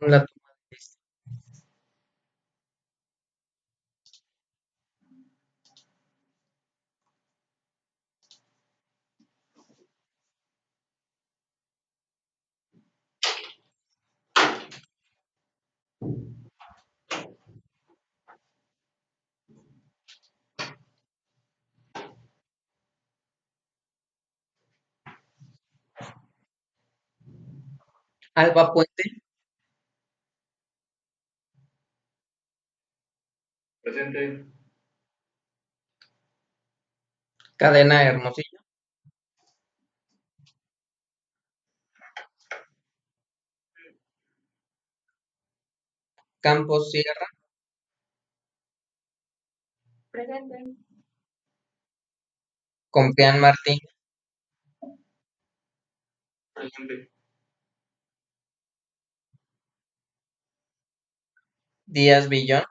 La toma de lista. Alba Puente, Presente. Cadena Hermosillo, Campos Sierra, Presente. Compián Martín, Presente. Díaz Villón,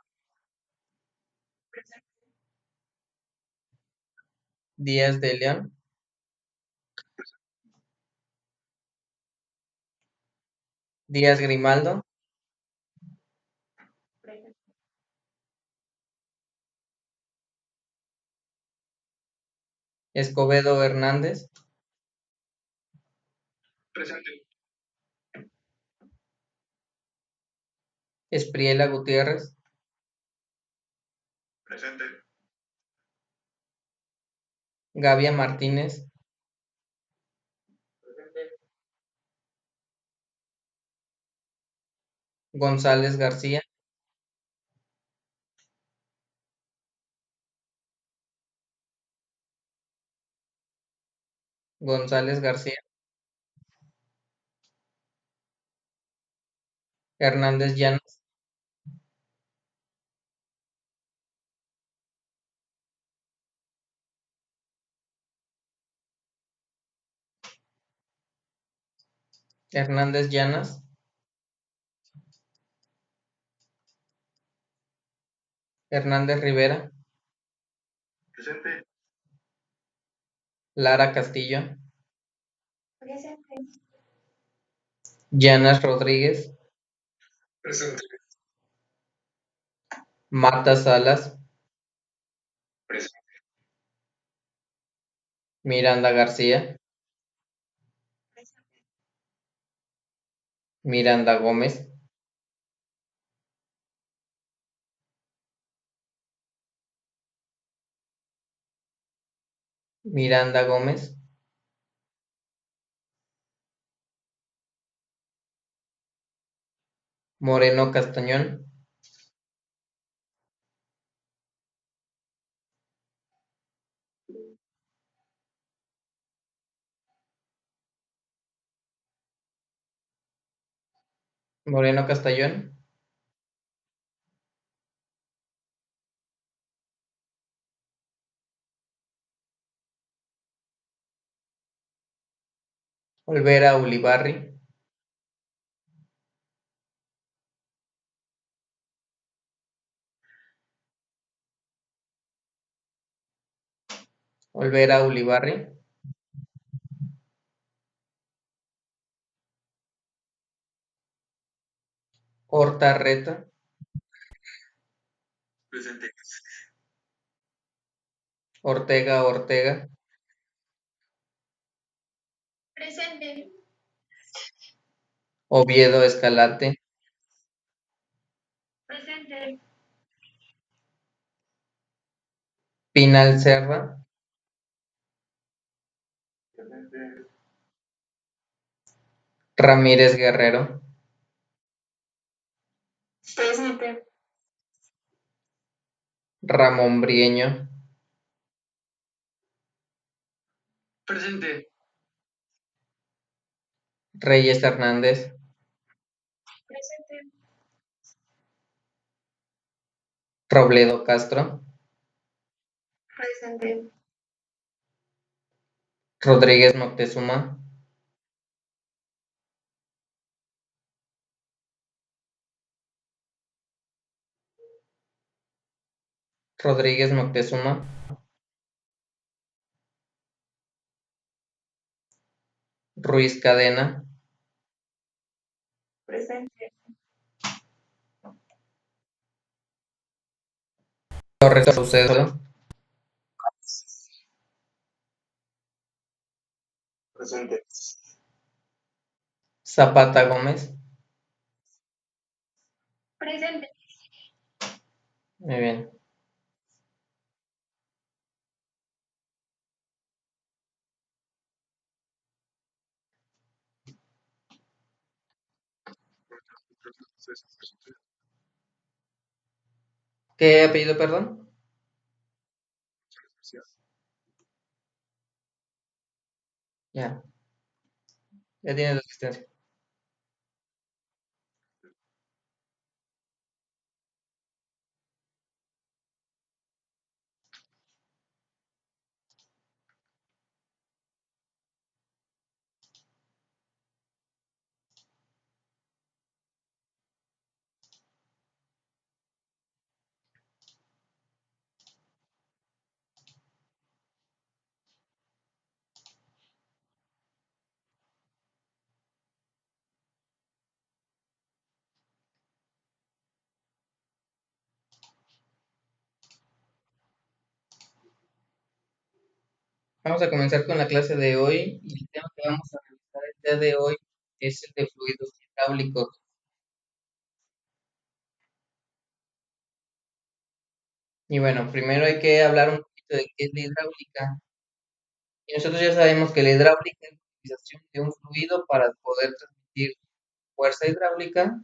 Díaz de León, Díaz Grimaldo, Presente. Escobedo Hernández, Presente. Espriela Gutiérrez, Presente. Gavia Martínez, Presente. González García, González García, Hernández Llanos, Hernández Llanas, Hernández Rivera, Presente. Lara Castillo, Presente. Llanas Rodríguez, Presente. Mata Salas, Presente. Miranda García, Miranda Gómez, Miranda Gómez, Moreno Castañón, Moreno Castañón, Olvera Ulibarri, Olvera Ulibarri, Horta Reta, Presente. Ortega Ortega, Presente. Oviedo Escalante, Presente. Pinal Serra, Presente. Ramírez Guerrero, Presente. Ramón Brieño, Presente. Reyes Hernández, Presente. Robledo Castro, Presente. Rodríguez Moctezuma, Rodríguez Moctezuma, Ruiz Cadena, Presente. Torres Saucedo, Presente. Zapata Gómez. Presente. Muy bien. ¿Qué apellido, perdón? Ya, ya tienes la asistencia. Vamos a comenzar con la clase de hoy y el tema que vamos a revisar el día de hoy es el de fluidos hidráulicos. Y bueno, primero hay que hablar un poquito de qué es la hidráulica. Y nosotros ya sabemos que la hidráulica es la utilización de un fluido para poder transmitir fuerza hidráulica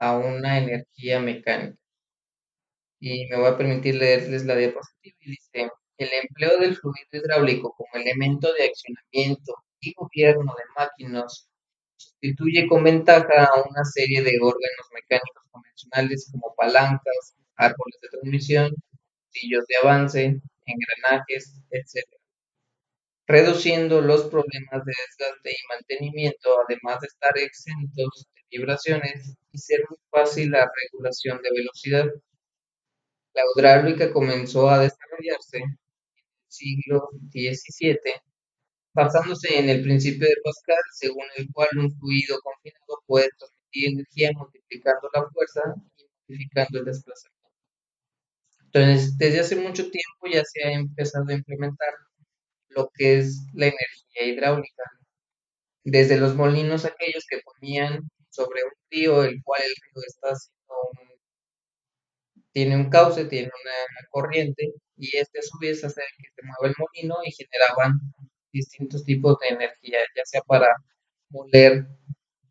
a una energía mecánica. Y me voy a permitir leerles la diapositiva y dice, el empleo del fluido hidráulico como elemento de accionamiento y gobierno de máquinas sustituye con ventaja a una serie de órganos mecánicos convencionales como palancas, árboles de transmisión, sillos de avance, engranajes, etc., reduciendo los problemas de desgaste y mantenimiento, además de estar exentos de vibraciones y ser muy fácil la regulación de velocidad. La hidráulica comenzó a desarrollarse en el siglo XVII, basándose en el principio de Pascal, según el cual un fluido confinado puede transmitir energía multiplicando la fuerza y modificando el desplazamiento. Entonces, desde hace mucho tiempo ya se ha empezado a implementar lo que es la energía hidráulica. Desde los molinos aquellos que ponían sobre un río, el cual el río está haciendo tiene un cauce, tiene una corriente, y este a su vez hace que se mueva el molino y generaban distintos tipos de energía, ya sea para moler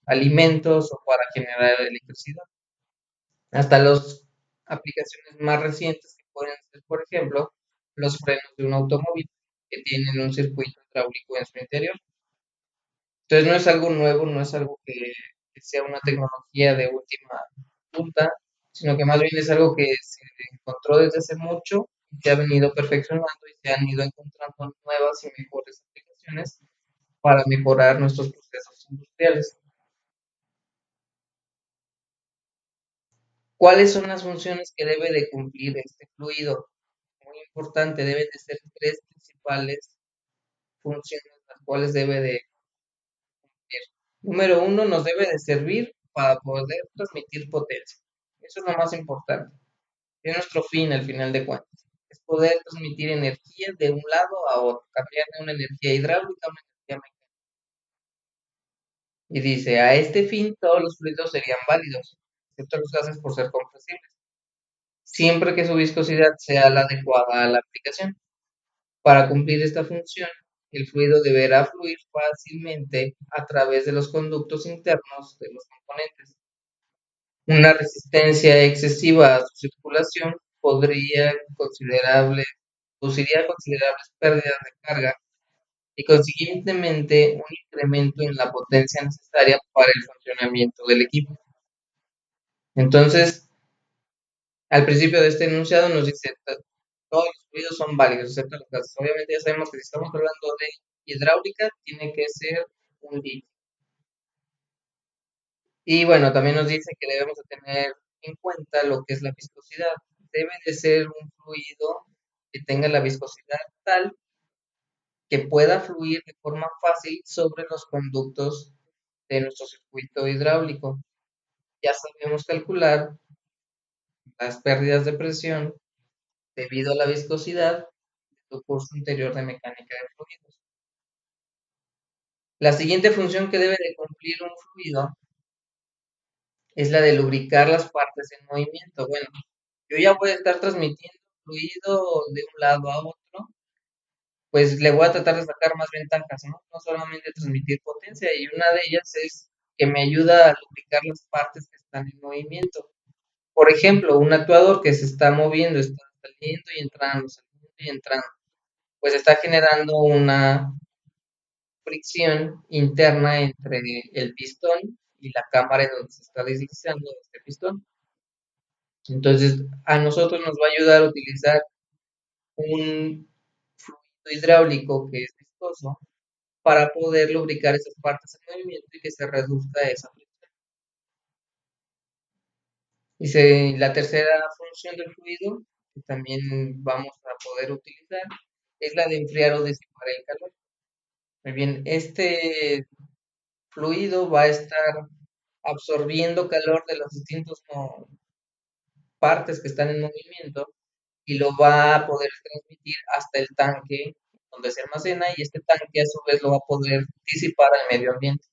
alimentos o para generar electricidad. Hasta las aplicaciones más recientes que pueden ser, por ejemplo, los frenos de un automóvil que tienen un circuito hidráulico en su interior. Entonces no es algo nuevo, no es algo que sea una tecnología de última punta, sino que más bien es algo que se encontró desde hace mucho y se ha venido perfeccionando y se han ido encontrando nuevas y mejores aplicaciones para mejorar nuestros procesos industriales. ¿Cuáles son las funciones que debe de cumplir este fluido? Muy importante, deben de ser tres principales funciones las cuales debe de cumplir. Número uno, nos debe de servir para poder transmitir potencia. Eso es lo más importante. Es nuestro fin al final de cuentas. Es poder transmitir energía de un lado a otro, cambiar de una energía hidráulica a una energía mecánica. Y dice, a este fin todos los fluidos serían válidos, excepto los gases por ser compresibles, siempre que su viscosidad sea la adecuada a la aplicación. Para cumplir esta función, el fluido deberá fluir fácilmente a través de los conductos internos de los componentes. Una resistencia excesiva a su circulación produciría considerables pérdidas de carga y consiguientemente un incremento en la potencia necesaria para el funcionamiento del equipo. Entonces, al principio de este enunciado nos dice todos los fluidos son válidos, excepto los gases. Obviamente ya sabemos que si estamos hablando de hidráulica, tiene que ser un líquido. Y bueno, también nos dice que debemos de tener en cuenta lo que es la viscosidad. Debe de ser un fluido que tenga la viscosidad tal que pueda fluir de forma fácil sobre los conductos de nuestro circuito hidráulico. Ya sabemos calcular las pérdidas de presión debido a la viscosidad de tu curso anterior de mecánica de fluidos. La siguiente función que debe de cumplir un fluido es la de lubricar las partes en movimiento. Bueno, yo ya voy a estar transmitiendo fluido de un lado a otro, pues le voy a tratar de sacar más ventajas, ¿no? No solamente transmitir potencia, y una de ellas es que me ayuda a lubricar las partes que están en movimiento. Por ejemplo, un actuador que se está moviendo, está saliendo y entrando, pues está generando una fricción interna entre el pistón y la cámara en donde se está deslizando este pistón. Entonces, a nosotros nos va a ayudar a utilizar un fluido hidráulico que es viscoso para poder lubricar esas partes en movimiento y que se reduzca esa fricción. La tercera función del fluido, que también vamos a poder utilizar, es la de enfriar o disipar el calor. Muy bien, este fluido va a estar absorbiendo calor de las distintas partes que están en movimiento y lo va a poder transmitir hasta el tanque donde se almacena, y este tanque a su vez lo va a poder disipar al medio ambiente.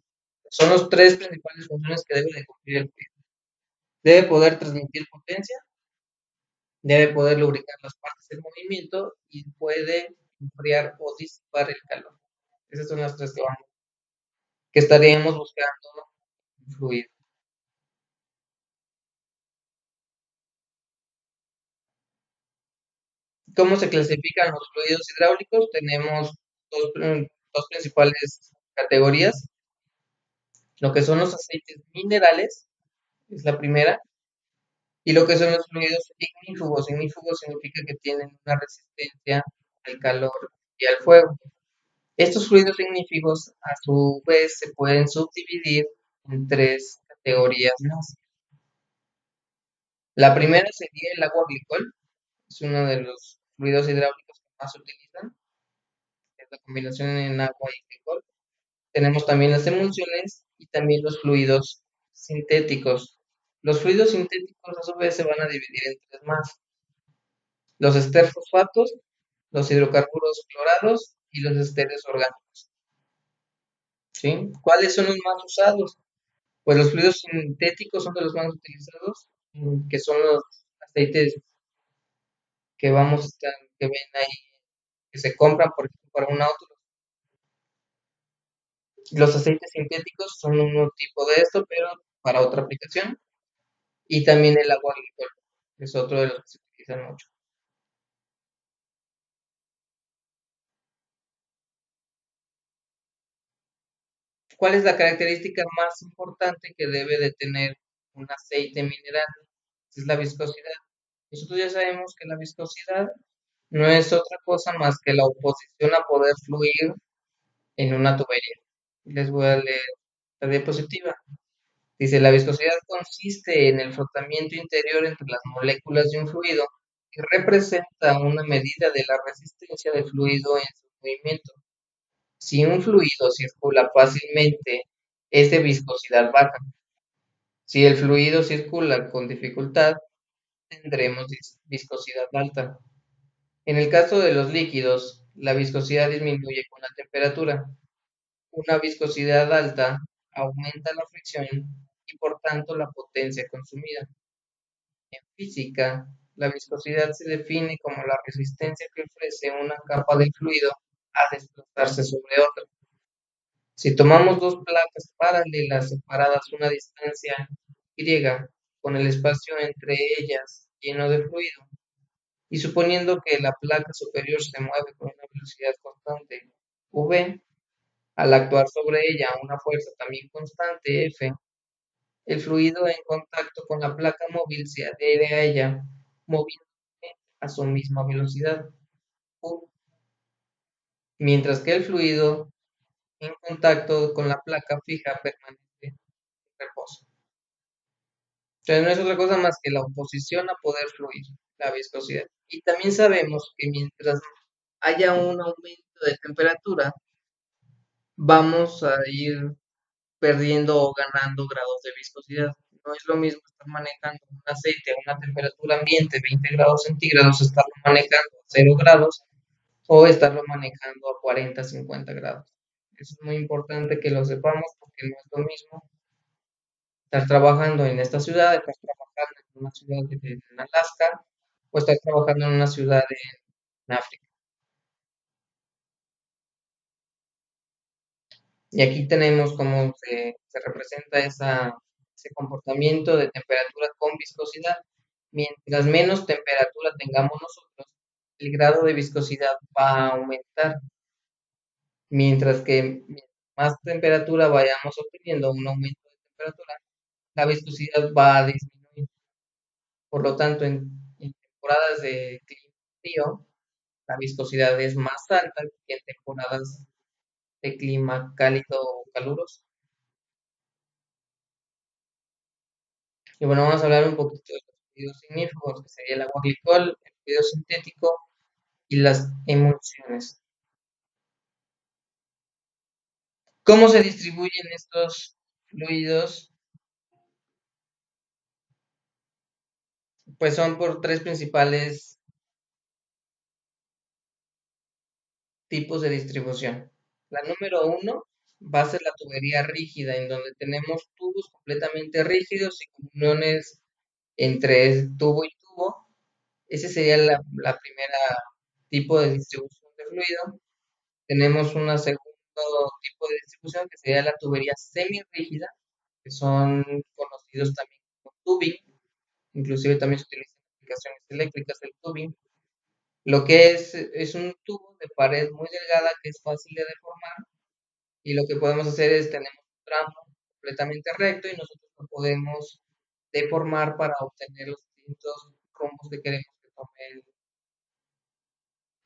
Son las tres principales funciones que debe de cumplir el fluido. Debe poder transmitir potencia, debe poder lubricar las partes del movimiento y puede enfriar o disipar el calor. Esas son las tres que estaríamos buscando en fluido. ¿Cómo se clasifican los fluidos hidráulicos? Tenemos dos principales categorías. Lo que son los aceites minerales, es la primera, y lo que son los fluidos ignífugos. Ignífugos significa que tienen una resistencia al calor y al fuego. Estos fluidos ignífugos, a su vez, se pueden subdividir en tres categorías más. La primera sería el agua glicol, es uno de los fluidos hidráulicos que más se utilizan, es la combinación en agua y glicol. Tenemos también las emulsiones y también los fluidos sintéticos. Los fluidos sintéticos a su vez se van a dividir en tres más: los esterfosfatos, los hidrocarburos clorados y los esteres orgánicos. ¿Sí? ¿Cuáles son los más usados? Pues los fluidos sintéticos son de los más utilizados, que son los aceites que que ven ahí, que se compran, por ejemplo, para un auto. Los aceites sintéticos son un tipo de esto, pero para otra aplicación. Y también el agua glicol, es otro de los que se utilizan mucho. ¿Cuál es la característica más importante que debe de tener un aceite mineral? Es la viscosidad. Nosotros ya sabemos que la viscosidad no es otra cosa más que la oposición a poder fluir en una tubería. Les voy a leer la diapositiva. Dice: la viscosidad consiste en el frotamiento interior entre las moléculas de un fluido y representa una medida de la resistencia del fluido en su movimiento. Si un fluido circula fácilmente, es de viscosidad baja. Si el fluido circula con dificultad, tendremos viscosidad alta. En el caso de los líquidos, la viscosidad disminuye con la temperatura. Una viscosidad alta aumenta la fricción y por tanto la potencia consumida. En física, la viscosidad se define como la resistencia que ofrece una capa del fluido a desplazarse sobre otra. Si tomamos dos placas paralelas separadas una distancia y, con el espacio entre ellas lleno de fluido, y suponiendo que la placa superior se mueve con una velocidad constante v, al actuar sobre ella una fuerza también constante F, el fluido en contacto con la placa móvil se adhiere a ella, moviéndose a su misma velocidad U, mientras que el fluido en contacto con la placa fija permanece en reposo. Entonces no es otra cosa más que la oposición a poder fluir, la viscosidad. Y también sabemos que mientras haya un aumento de temperatura, vamos a ir perdiendo o ganando grados de viscosidad. No es lo mismo estar manejando un aceite a una temperatura ambiente, 20 grados centígrados, estarlo manejando a 0 grados o estarlo manejando a 40, 50 grados. Eso es muy importante que lo sepamos porque no es lo mismo estar trabajando en esta ciudad, estar trabajando en una ciudad en Alaska o estar trabajando en una ciudad en África. Y aquí tenemos cómo se representa ese comportamiento de temperatura con viscosidad. Mientras menos temperatura tengamos nosotros, el grado de viscosidad va a aumentar, mientras que mientras más temperatura vayamos obteniendo, un aumento de temperatura, la viscosidad va a disminuir. Por lo tanto, en temporadas de clima frío, la viscosidad es más alta que en temporadas de clima cálido o caluroso. Y bueno, vamos a hablar un poquito de los fluidos ignífugos, que sería el agua glicol, el fluido sintético y las emulsiones. ¿Cómo se distribuyen estos fluidos? Pues son por tres principales tipos de distribución. La número uno va a ser la tubería rígida, en donde tenemos tubos completamente rígidos y con uniones entre tubo y tubo. Ese sería la primera tipo de distribución de fluido. Tenemos un segundo tipo de distribución que sería la tubería semirrígida, que son conocidos también como tubing, inclusive también se utiliza en aplicaciones eléctricas el tubing. Lo que es un tubo de pared muy delgada que es fácil de deformar y lo que podemos hacer es tener un tramo completamente recto y nosotros lo podemos deformar para obtener los distintos rumbos que queremos que tome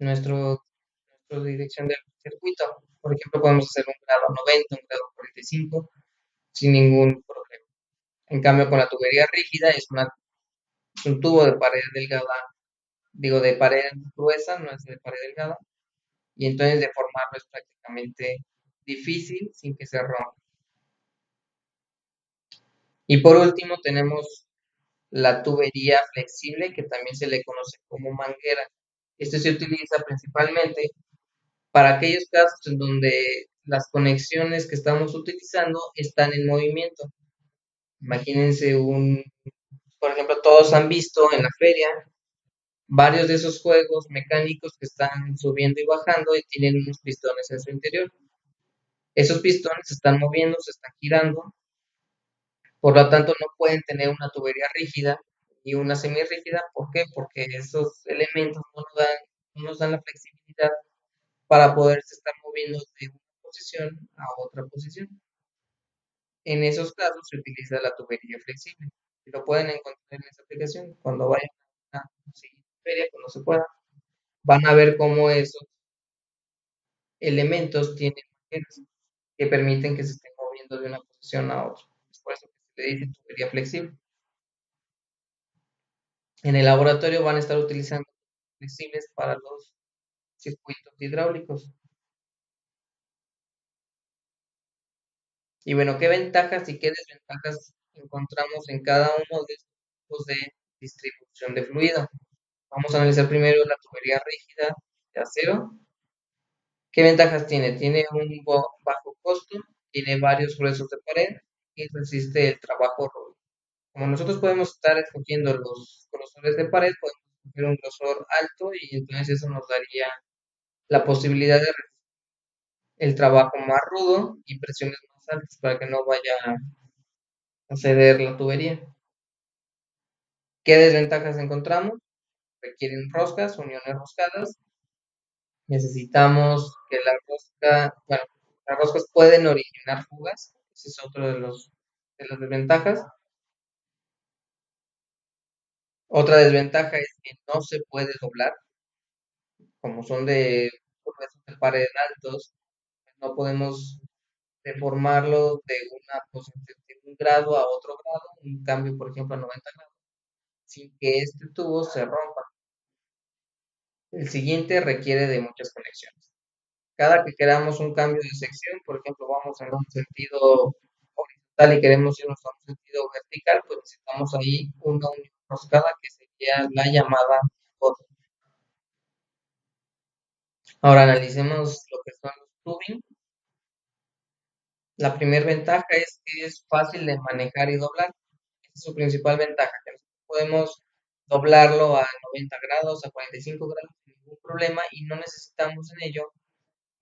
nuestro, nuestra dirección del circuito. Por ejemplo, podemos hacer un grado 90, un grado 45 sin ningún problema. En cambio, con la tubería rígida es un tubo de pared delgada, digo, de pared gruesa, no es de pared delgada, y entonces deformarlo es prácticamente difícil sin que se rompa. Y por último tenemos la tubería flexible, que también se le conoce como manguera. Esto se utiliza principalmente para aquellos casos en donde las conexiones que estamos utilizando están en movimiento. Imagínense por ejemplo, todos han visto en la feria varios de esos juegos mecánicos que están subiendo y bajando y tienen unos pistones en su interior. Esos pistones se están moviendo, se están girando, por lo tanto no pueden tener una tubería rígida y una semirrígida. ¿Por qué? Porque esos elementos no nos dan la flexibilidad para poderse estar moviendo de una posición a otra posición. En esos casos se utiliza la tubería flexible. Y lo pueden encontrar en esa aplicación. Cuando vayan a una siguiente feria, cuando se pueda, van a ver cómo esos elementos tienen mangueras que permiten que se estén moviendo de una posición a otra. Es por eso que se le dice tubería flexible. En el laboratorio van a estar utilizando flexibles para los circuitos hidráulicos. Y bueno, ¿qué ventajas y qué desventajas encontramos en cada uno de estos tipos de distribución de fluido? Vamos a analizar primero la tubería rígida de acero. ¿Qué ventajas tiene? Tiene un bajo costo, tiene varios gruesos de pared y resiste el trabajo rudo. Como nosotros podemos estar escogiendo los grosores de pared, podemos escoger un grosor alto y entonces eso nos daría la posibilidad de el trabajo más rudo y presiones más altas para que no vaya a ceder la tubería. ¿Qué desventajas encontramos? Requieren roscas, uniones roscadas. Necesitamos que bueno, las roscas pueden originar fugas. Ese es otro de las desventajas. Otra desventaja es que no se puede doblar, como son de gruesos de pared altos, no podemos deformarlo de una posición de un grado a otro grado, un cambio, por ejemplo, a 90 grados, sin que este tubo se rompa. El siguiente requiere de muchas conexiones. Cada que queramos un cambio de sección, por ejemplo, vamos en un sentido horizontal horizontal y queremos irnos a un sentido vertical, pues necesitamos ahí una unión roscada que sería la llamada gota. Ahora analicemos lo que son los tubing. La primera ventaja es que es fácil de manejar y doblar. Esa es su principal ventaja, que nosotros podemos doblarlo a 90 grados, a 45 grados sin ningún problema y no necesitamos en ello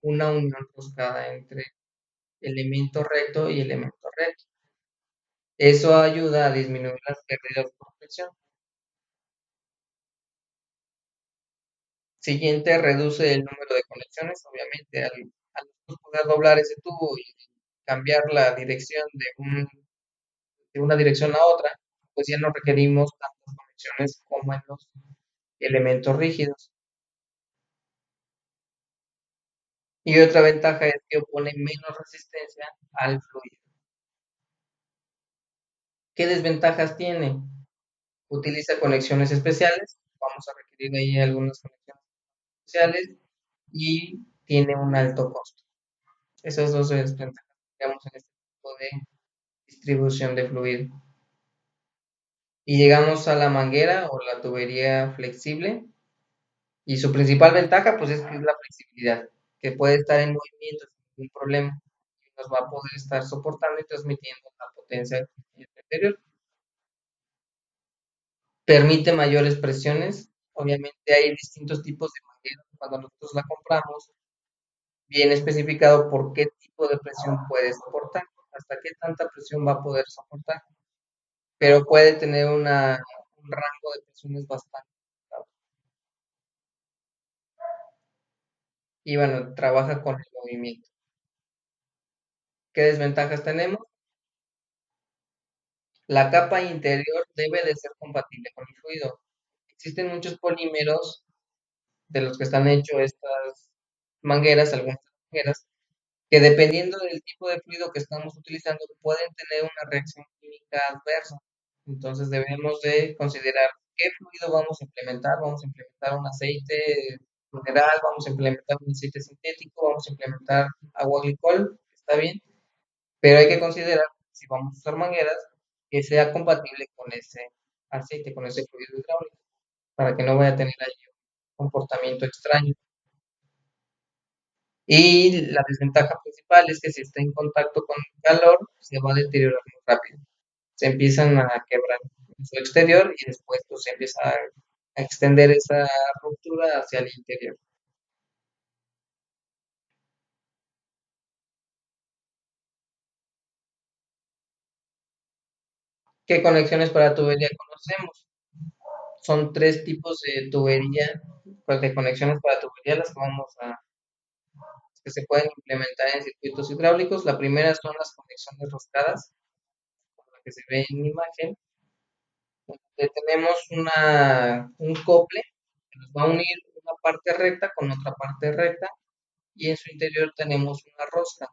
una unión roscada entre elemento recto y elemento recto. Eso ayuda a disminuir las pérdidas por fricción. Siguiente, reduce el número de conexiones. Obviamente, al nosotros poder doblar ese tubo y cambiar la dirección de una dirección a otra, pues ya no requerimos tantas conexiones como en los elementos rígidos. Y otra ventaja es que opone menos resistencia al fluido. ¿Qué desventajas tiene? Utiliza conexiones especiales. Vamos a requerir ahí algunas conexiones especiales y tiene un alto costo. Esas dos desventajas que tenemos en este tipo de distribución de fluido. Y llegamos a la manguera o la tubería flexible. Y su principal ventaja, pues es que es la flexibilidad, que puede estar en movimiento sin ningún problema. Y nos va a poder estar soportando y transmitiendo la potencia en el interior. Permite mayores presiones. Obviamente hay distintos tipos de manguera. Cuando nosotros la compramos, viene especificado por qué tipo de presión puede soportar, hasta qué tanta presión va a poder soportar. Pero puede tener un rango de presiones bastante elevado. Y bueno, trabaja con el movimiento. ¿Qué desventajas tenemos? La capa interior debe de ser compatible con el fluido. Existen muchos polímeros de los que están hechos estas mangueras, algunas mangueras, que dependiendo del tipo de fluido que estamos utilizando pueden tener una reacción química adversa. Entonces debemos de considerar qué fluido vamos a implementar. Vamos a implementar un aceite mineral, vamos a implementar un aceite sintético, vamos a implementar agua glicol, está bien, pero hay que considerar, si vamos a usar mangueras, que sea compatible con ese aceite, con ese fluido hidráulico, para que no vaya a tener ahí un comportamiento extraño. Y la desventaja principal es que si está en contacto con el calor, se va a deteriorar muy rápido. Se empiezan a quebrar en su exterior y después pues, se empieza a extender esa ruptura hacia el interior. ¿Qué conexiones para tubería conocemos? Son tres tipos de tubería, pues de conexiones para tubería las que que se pueden implementar en circuitos hidráulicos. La primera son las conexiones roscadas, como la que se ve en la imagen, donde tenemos un cople que nos va a unir una parte recta con otra parte recta y en su interior tenemos una rosca.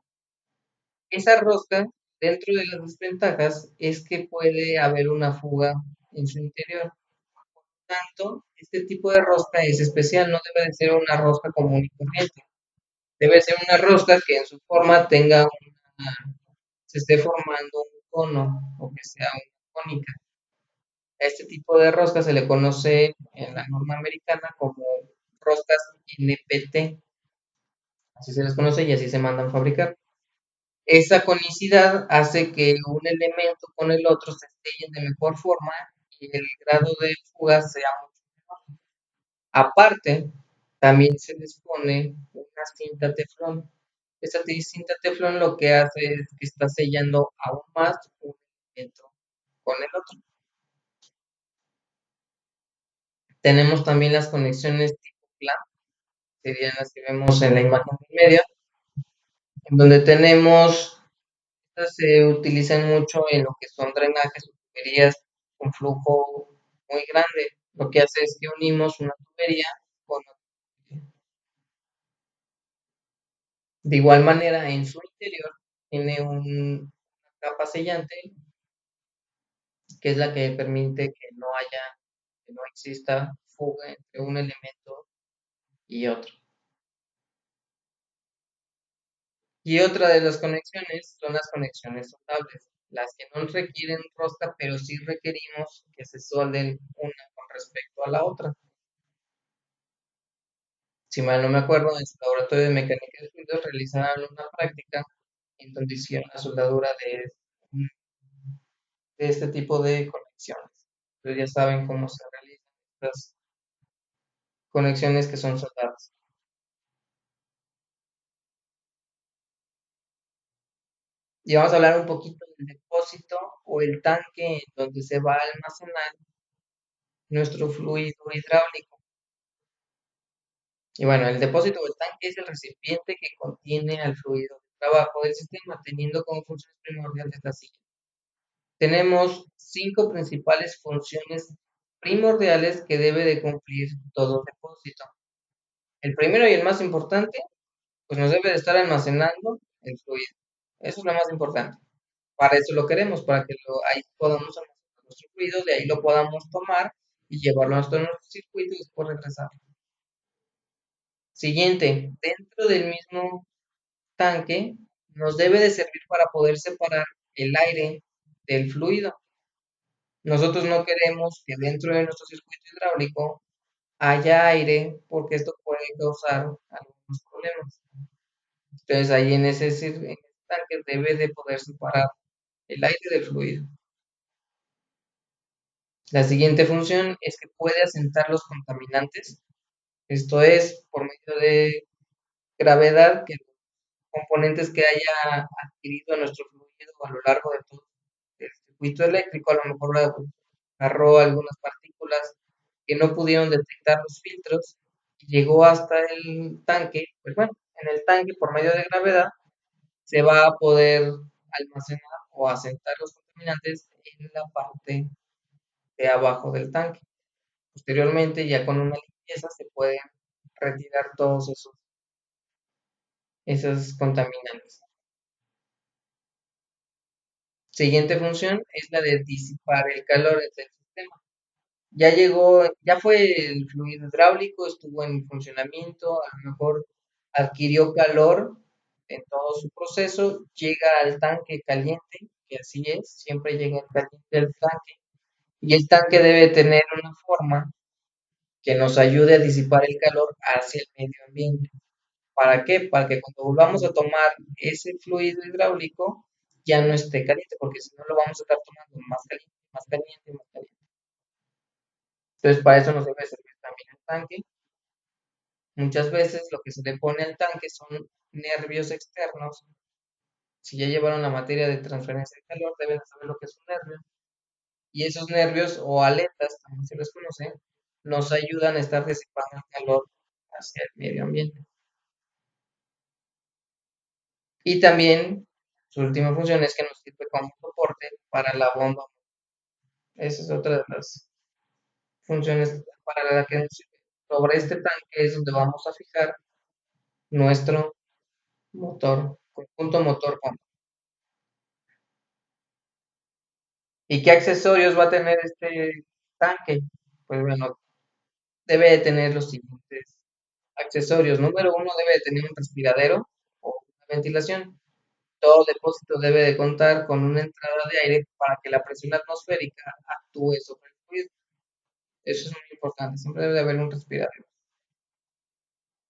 Esa rosca, dentro de las desventajas, es que puede haber una fuga en su interior. Por tanto, este tipo de rosca es especial, no debe de ser una rosca común y corriente. Debe ser una rosca que en su forma se esté formando un cono o que sea una cónica. A este tipo de rosca se le conoce en la norma americana como roscas NPT, así se les conoce y así se mandan fabricar. Esa conicidad hace que un elemento con el otro se sellen de mejor forma y el grado de fuga sea mucho menor. Aparte, también se les pone una cinta teflón. Esta cinta teflón lo que hace es que está sellando aún más un elemento con el otro. Tenemos también las conexiones tipo clamp, serían las que vemos en la imagen del medio, en donde tenemos, estas se utilizan mucho en lo que son drenajes o tuberías con flujo muy grande. Lo que hace es que unimos una tubería con otra tubería. De igual manera, en su interior tiene una capa sellante que es la que permite que no exista fuga entre un elemento y otro. Y otra de las conexiones son las conexiones soldables. las que no requieren rosca, pero sí requerimos que se solden una con respecto a la otra. Si mal no me acuerdo, en su laboratorio de mecánica de fluidos realizaron una práctica en donde hicieron la soldadura de este tipo de conexiones. Ustedes ya saben cómo se realizan estas conexiones que son soldadas. Y vamos a hablar un poquito del depósito o el tanque en donde se va a almacenar nuestro fluido hidráulico. Y bueno, el depósito o el tanque es el recipiente que contiene al fluido de trabajo del sistema, teniendo como funciones primordiales las siguientes. Tenemos 5 principales funciones primordiales que debe de cumplir todo depósito. El primero y el más importante, pues nos debe de estar almacenando el fluido. Eso es lo más importante. Para eso lo queremos, para que ahí podamos almacenar nuestro fluido, de ahí lo podamos tomar y llevarlo hasta nuestro circuito y después regresar. Siguiente, dentro del mismo tanque nos debe de servir para poder separar el aire del fluido. Nosotros no queremos que dentro de nuestro circuito hidráulico haya aire porque esto puede causar algunos problemas. Entonces ahí en ese tanque debe de poder separar el aire del fluido. La siguiente función es que puede asentar los contaminantes. Esto es por medio de gravedad que los componentes que haya adquirido nuestro fluido a lo largo de todo el circuito eléctrico, a lo mejor agarró algunas partículas que no pudieron detectar los filtros y llegó hasta el tanque, pues bueno, en el tanque por medio de gravedad se va a poder almacenar o asentar los contaminantes en la parte de abajo del tanque. Posteriormente, ya con una limpieza, se pueden retirar todos esos contaminantes. Siguiente función es la de disipar el calor del sistema. Ya fue el fluido hidráulico, estuvo en funcionamiento, a lo mejor adquirió calor en todo su proceso, llega al tanque caliente, que así es, siempre llega el caliente al tanque, y el tanque debe tener una forma que nos ayude a disipar el calor hacia el medio ambiente. ¿Para qué? Para que cuando volvamos a tomar ese fluido hidráulico ya no esté caliente, porque si no lo vamos a estar tomando más caliente, más caliente, más caliente. Entonces, para eso nos debe servir también el tanque. Muchas veces lo que se le pone al tanque son nervios externos. Si ya llevaron la materia de transferencia de calor, deben saber lo que es un nervio. Y esos nervios o aletas, también se les conoce, nos ayudan a estar disipando el calor hacia el medio ambiente. Y también su última función es que nos sirve como soporte para la bomba. Esa es otra de las funciones para la que nos sirve. Sobre este tanque es donde vamos a fijar nuestro motor, conjunto motor bomba. ¿Y qué accesorios va a tener este tanque? Pues bueno, debe de tener los siguientes accesorios. Número uno, debe de tener un respiradero o una ventilación. Todo depósito debe de contar con una entrada de aire para que la presión atmosférica actúe sobre el fluido. Eso es muy importante, siempre debe de haber un respiradero.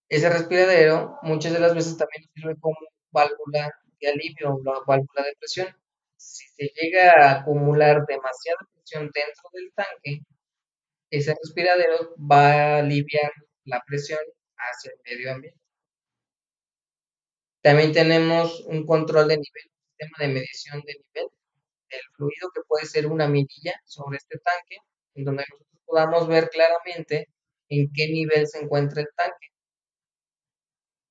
Ese respiradero muchas de las veces también nos sirve como válvula de alivio o válvula de presión. Si se llega a acumular demasiada presión dentro del tanque, ese respiradero va a aliviar la presión hacia el medio ambiente. También tenemos un control de nivel, un sistema de medición de nivel del fluido que puede ser una mirilla sobre este tanque, en donde nosotros podamos ver claramente en qué nivel se encuentra el tanque.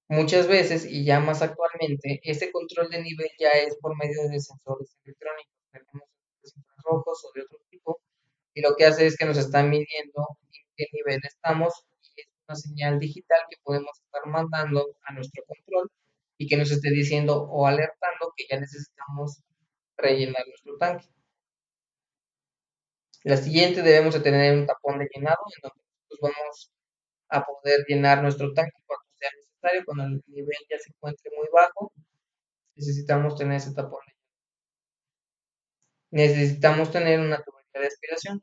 Muchas veces, y ya más actualmente, este control de nivel ya es por medio de sensores electrónicos. Tenemos sensores infrarrojos o de otro tipo, y lo que hace es que nos está midiendo en qué nivel estamos y es una señal digital que podemos estar mandando a nuestro control y que nos esté diciendo o alertando que ya necesitamos rellenar nuestro tanque. La siguiente debemos de tener un tapón de llenado en donde nosotros vamos a poder llenar nuestro tanque cuando sea necesario, cuando el nivel ya se encuentre muy bajo, necesitamos tener ese tapón. necesitamos tener una tubería de aspiración.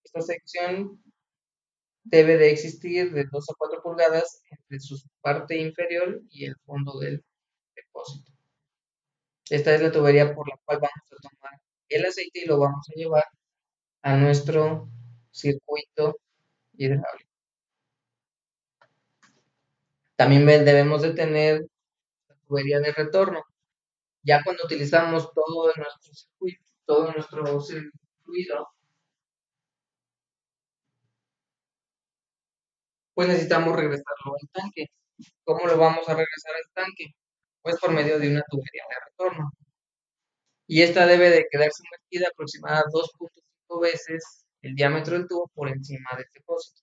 Esta sección debe de existir de 2 a 4 pulgadas entre su parte inferior y el fondo del depósito. Esta es la tubería por la cual vamos a tomar el aceite y lo vamos a llevar a nuestro circuito hidráulico. También debemos de tener la tubería de retorno. Ya cuando utilizamos todo nuestro circuito, todo nuestro fluido, pues necesitamos regresarlo al tanque. ¿Cómo lo vamos a regresar al tanque? Pues por medio de una tubería de retorno. Y esta debe de quedar sumergida aproximadamente 2.5 veces el diámetro del tubo por encima del depósito.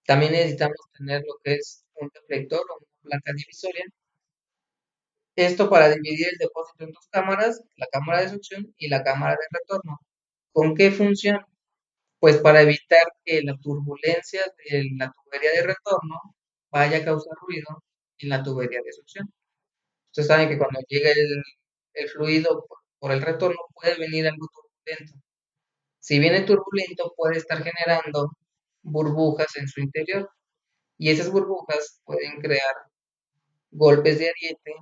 También necesitamos tener lo que es un deflector o una placa divisoria. Esto para dividir el depósito en dos cámaras, la cámara de succión y la cámara de retorno. ¿Con qué función? Pues para evitar que la turbulencia de la tubería de retorno vaya a causar ruido en la tubería de succión. Ustedes saben que cuando llega el fluido por el retorno puede venir algo turbulento. Si viene turbulento puede estar generando burbujas en su interior y esas burbujas pueden crear golpes de ariete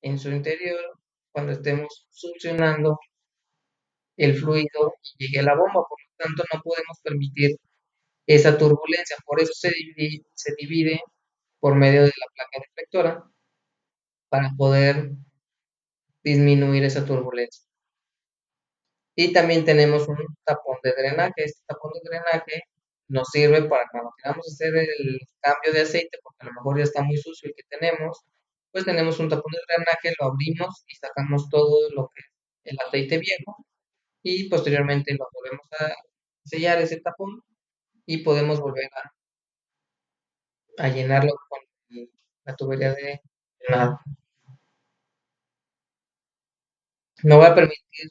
en su interior cuando estemos succionando el fluido y llegue a la bomba. Por lo tanto, no podemos permitir esa turbulencia. Por eso se divide por medio de la placa deflectora para poder disminuir esa turbulencia. Y también tenemos un tapón de drenaje. Este tapón de drenaje nos sirve para cuando queramos hacer el cambio de aceite, porque a lo mejor ya está muy sucio el que tenemos, pues tenemos un tapón de drenaje, lo abrimos y sacamos todo lo que es el aceite viejo y posteriormente lo volvemos a sellar ese tapón y podemos volver a llenarlo con la tubería de nada. Me voy a permitir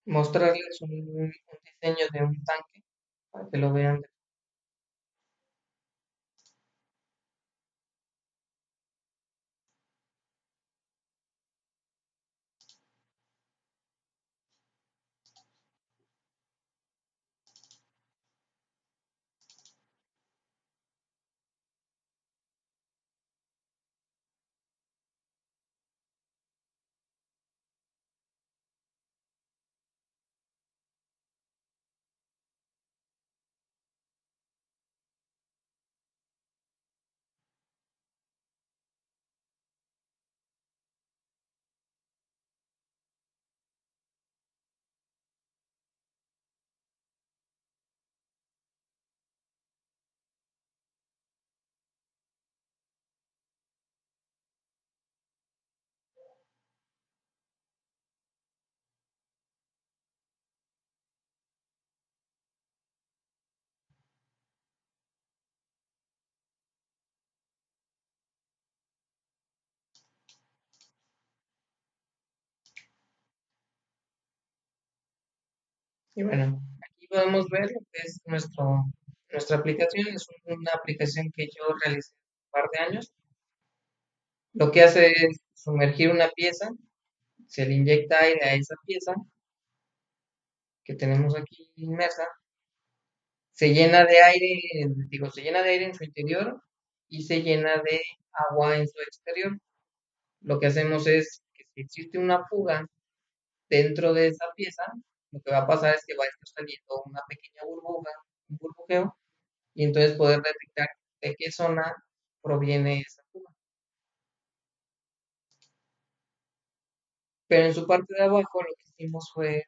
mostrarles un diseño de un tanque para que lo vean. Y bueno, aquí podemos ver lo que es nuestra aplicación. Es una aplicación que yo realicé hace un par de años. Lo que hace es sumergir una pieza, se le inyecta aire a esa pieza que tenemos aquí inmersa, se llena de aire, se llena de aire en su interior y se llena de agua en su exterior. Lo que hacemos es que si existe una fuga dentro de esa pieza, lo que va a pasar es que va a estar saliendo una pequeña burbuja, un burbujeo, y entonces poder detectar de qué zona proviene esa fuga. Pero en su parte de abajo lo que hicimos fue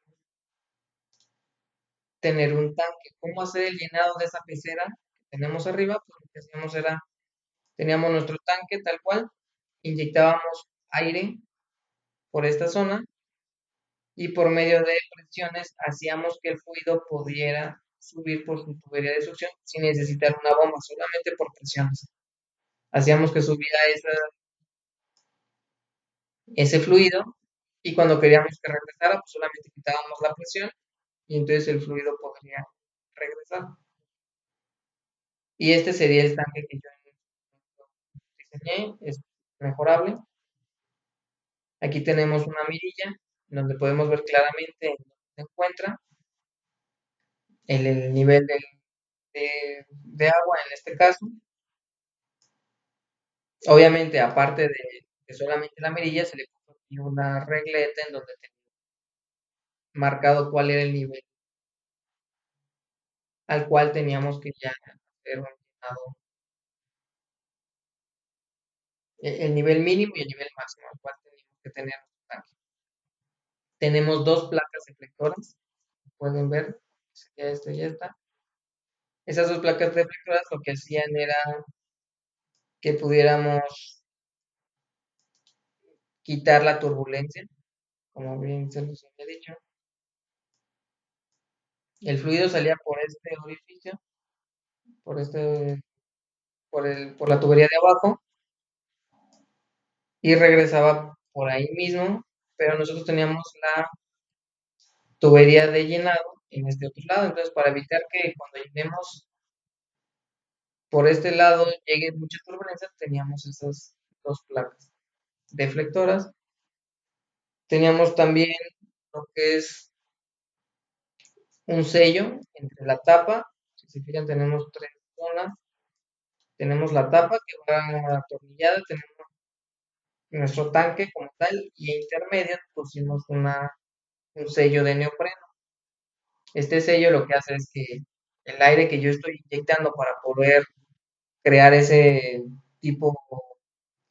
tener un tanque. ¿Cómo hacer el llenado de esa pecera que tenemos arriba? Pues lo que hacíamos era, teníamos nuestro tanque tal cual, inyectábamos aire por esta zona y por medio de presiones hacíamos que el fluido pudiera subir por su tubería de succión sin necesitar una bomba, solamente por presiones. Hacíamos que subiera ese fluido y cuando queríamos que regresara, pues solamente quitábamos la presión y entonces el fluido podría regresar. Y este sería el tanque que yo diseñé, es mejorable. Aquí tenemos una mirilla donde podemos ver claramente en dónde se encuentra el nivel de agua en este caso. Obviamente, aparte de solamente la mirilla, se le puso aquí una regleta en donde tenía marcado cuál era el nivel al cual teníamos que ya hacer un llenado, el nivel mínimo y el nivel máximo al cual teníamos que tener nuestro tanque. Tenemos dos placas deflectoras, pueden ver, ya esto ya está. Esas dos placas deflectoras lo que hacían era que pudiéramos quitar la turbulencia, como bien se los había dicho. El fluido salía por este orificio, por este, por la tubería de abajo y regresaba por ahí mismo, pero nosotros teníamos la tubería de llenado en este otro lado. Entonces, para evitar que cuando llenemos por este lado llegue mucha turbulencia, teníamos esas dos placas deflectoras. Teníamos también lo que es un sello entre la tapa. Si se fijan, tenemos tres zonas. Tenemos la tapa que va atornillada, tenemos nuestro tanque como tal y en intermedio pusimos un sello de neopreno. Este sello lo que hace es que el aire que yo estoy inyectando para poder crear ese tipo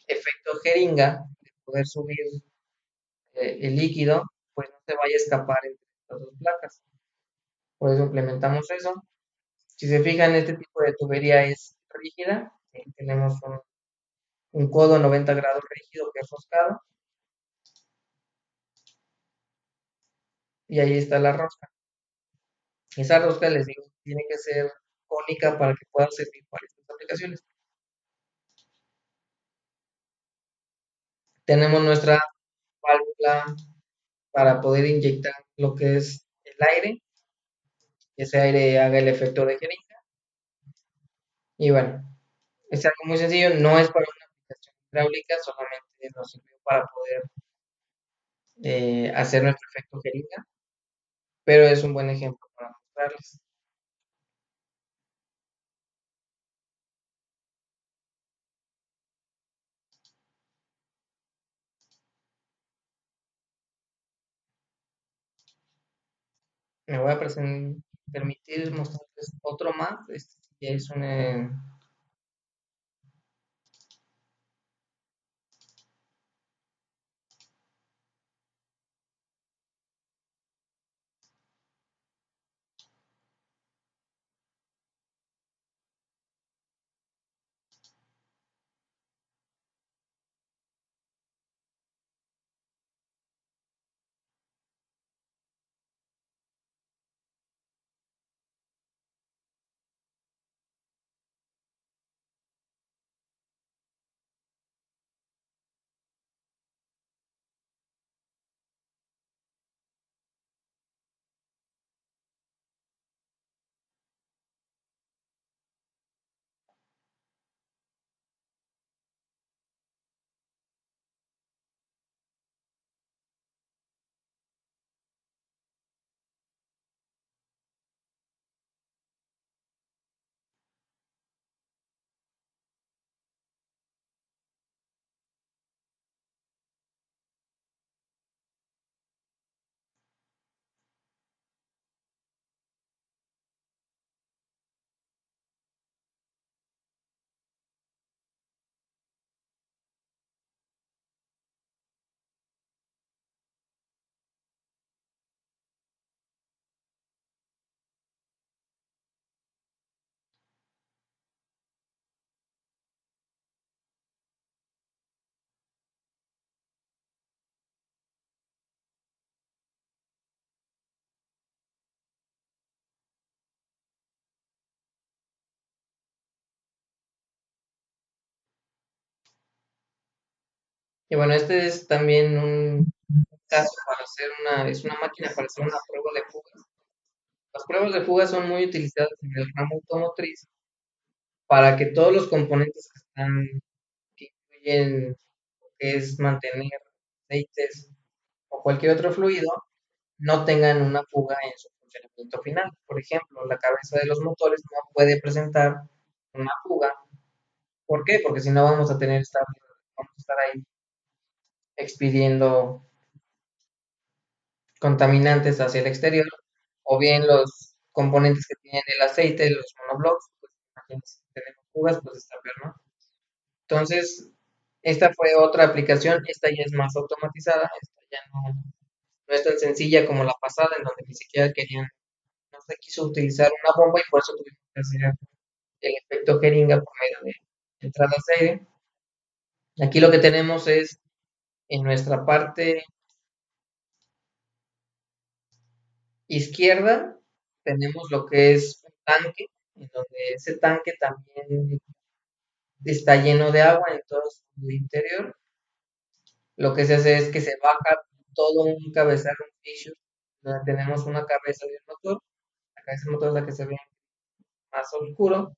efecto jeringa, de poder subir el líquido, pues no se vaya a escapar entre las dos placas. Por eso implementamos eso. Si se fijan, este tipo de tubería es rígida. Aquí tenemos un codo 90 grados rígido que es roscado. Y ahí está la rosca. Esa rosca, les digo, tiene que ser cónica para que pueda servir para estas aplicaciones. Tenemos nuestra válvula para poder inyectar lo que es el aire, que ese aire haga el efecto de jeringa. Y bueno, es algo muy sencillo, no es para una aplicación hidráulica, solamente nos sirvió para poder hacer nuestro efecto jeringa, pero es un buen ejemplo para mostrarles. Me voy a permitir mostrarles otro más. Este sí es y bueno, este es también un caso para hacer es una máquina para hacer una prueba de fugas. Las pruebas de fuga son muy utilizadas en el ramo automotriz para que todos los componentes que incluyen lo que es mantener aceites o cualquier otro fluido no tengan una fuga en su funcionamiento final. Por ejemplo, la cabeza de los motores no puede presentar una fuga. ¿Por qué? Porque si no vamos a estar ahí expidiendo contaminantes hacia el exterior, o bien los componentes que tienen el aceite, los monoblocks, pues imagínense, si tenemos fugas, pues está peor, ¿no? Entonces, esta fue otra aplicación, esta ya es más automatizada, esta ya no es tan sencilla como la pasada, en donde ni siquiera no se quiso utilizar una bomba y por eso tuvimos que hacer el efecto jeringa por medio de entradas de aire. Aquí lo que tenemos es en nuestra parte izquierda, tenemos lo que es un tanque, en donde ese tanque también está lleno de agua en todo su interior. Lo que se hace es que se baja todo un cabezal, un fissure, donde tenemos una cabeza del motor. La cabeza del motor es la que se ve más oscuro.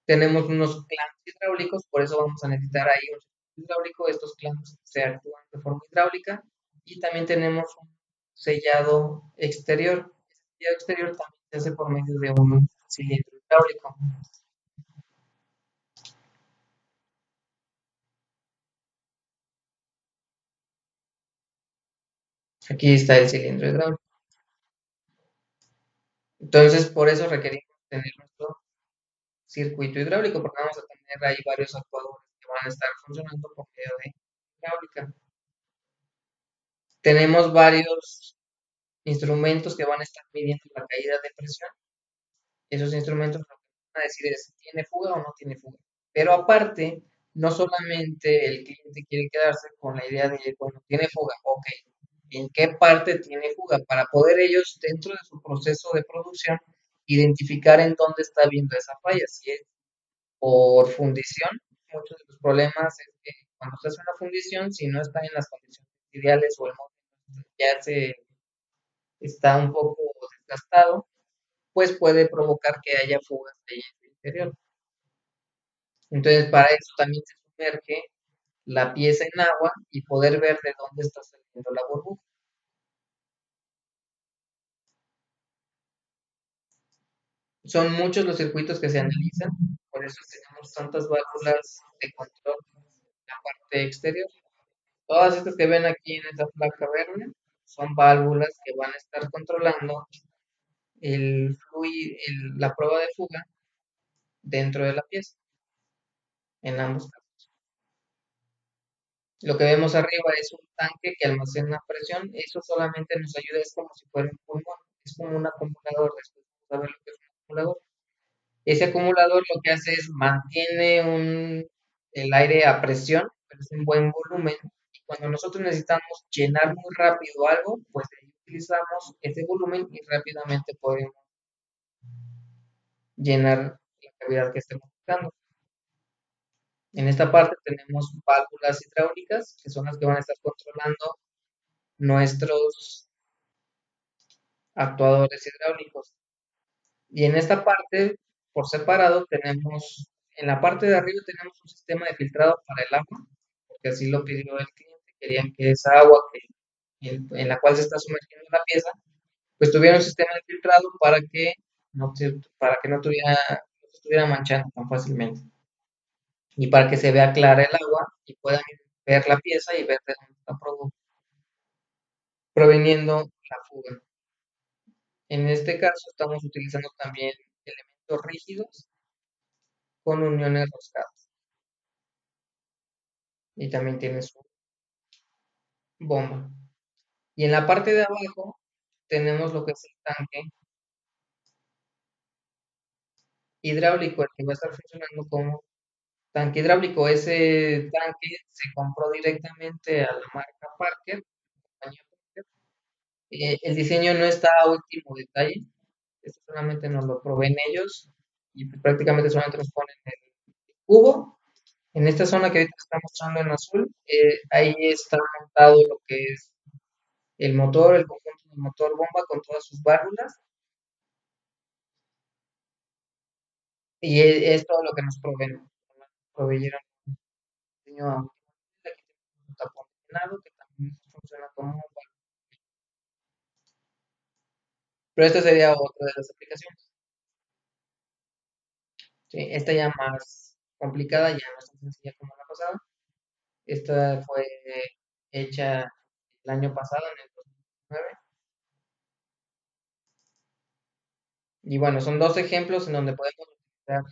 Tenemos unos clamps hidráulicos, por eso vamos a necesitar ahí un circuito hidráulico. Estos clamps se actúan de forma hidráulica y también tenemos un sellado exterior. El sellado exterior también se hace por medio de un cilindro hidráulico. Aquí está el cilindro hidráulico. Entonces, por eso requerimos tener nuestro circuito hidráulico, porque vamos a tener ahí varios actuadores que van a estar funcionando por medio de hidráulica. Tenemos varios instrumentos que van a estar midiendo la caída de presión. Esos instrumentos lo que van a decir es si tiene fuga o no tiene fuga. Pero aparte, no solamente el cliente quiere quedarse con la idea de, bueno, tiene fuga, ok, ¿en qué parte tiene fuga? Para poder ellos, dentro de su proceso de producción, identificar en dónde está viendo esa falla. Si es por fundición, muchos de los problemas es que cuando se hace una fundición, si no está en las condiciones ideales o el módulo ya se está un poco desgastado, pues puede provocar que haya fugas ahí en el interior. Entonces, para eso también se sumerge la pieza en agua y poder ver de dónde está saliendo la burbuja. Son muchos los circuitos que se analizan, por eso tenemos tantas válvulas de control en la parte exterior. Todas estas que ven aquí en esta placa verde son válvulas que van a estar controlando el fluido, la prueba de fuga dentro de la pieza, en ambos casos. Lo que vemos arriba es un tanque que almacena presión. Eso solamente nos ayuda, es como si fuera un pulmón, es como un acumulador. Después vamos a ver lo que es un acumulador. Ese acumulador lo que hace es mantiene el aire a presión, pero es un buen volumen. Y cuando nosotros necesitamos llenar muy rápido algo, pues ahí utilizamos ese volumen y rápidamente podemos llenar la cavidad que estemos buscando. En esta parte tenemos válvulas hidráulicas, que son las que van a estar controlando nuestros actuadores hidráulicos. Y en esta parte, por separado, en la parte de arriba tenemos un sistema de filtrado para el agua, porque así lo pidió el cliente, querían que esa agua en la cual se está sumergiendo la pieza, pues tuviera un sistema de filtrado para que no se estuviera manchando tan fácilmente. Y para que se vea clara el agua y puedan ver la pieza y ver de dónde está proveniendo la fuga. En este caso estamos utilizando también elementos rígidos con uniones roscadas y también tiene su bomba. Y en la parte de abajo tenemos lo que es el tanque hidráulico, el que va a estar funcionando como tanque hidráulico. Ese tanque se compró directamente a la marca Parker, compañía Parker. El diseño no está a último detalle, esto solamente nos lo proveen ellos y prácticamente solamente nos ponen el cubo. En esta zona que ahorita está mostrando en azul, ahí está montado lo que es el motor, el conjunto del motor bomba con todas sus válvulas y es todo lo que nos proveyeron un diseño a última medida. Aquí tenemos un tapón de llenado que funciona como... Pero esta sería otra de las aplicaciones. Sí, esta ya más complicada, ya no es tan sencilla como la pasada. Esta fue hecha el año pasado, en el 2019. Y bueno, son dos ejemplos en donde podemos utilizar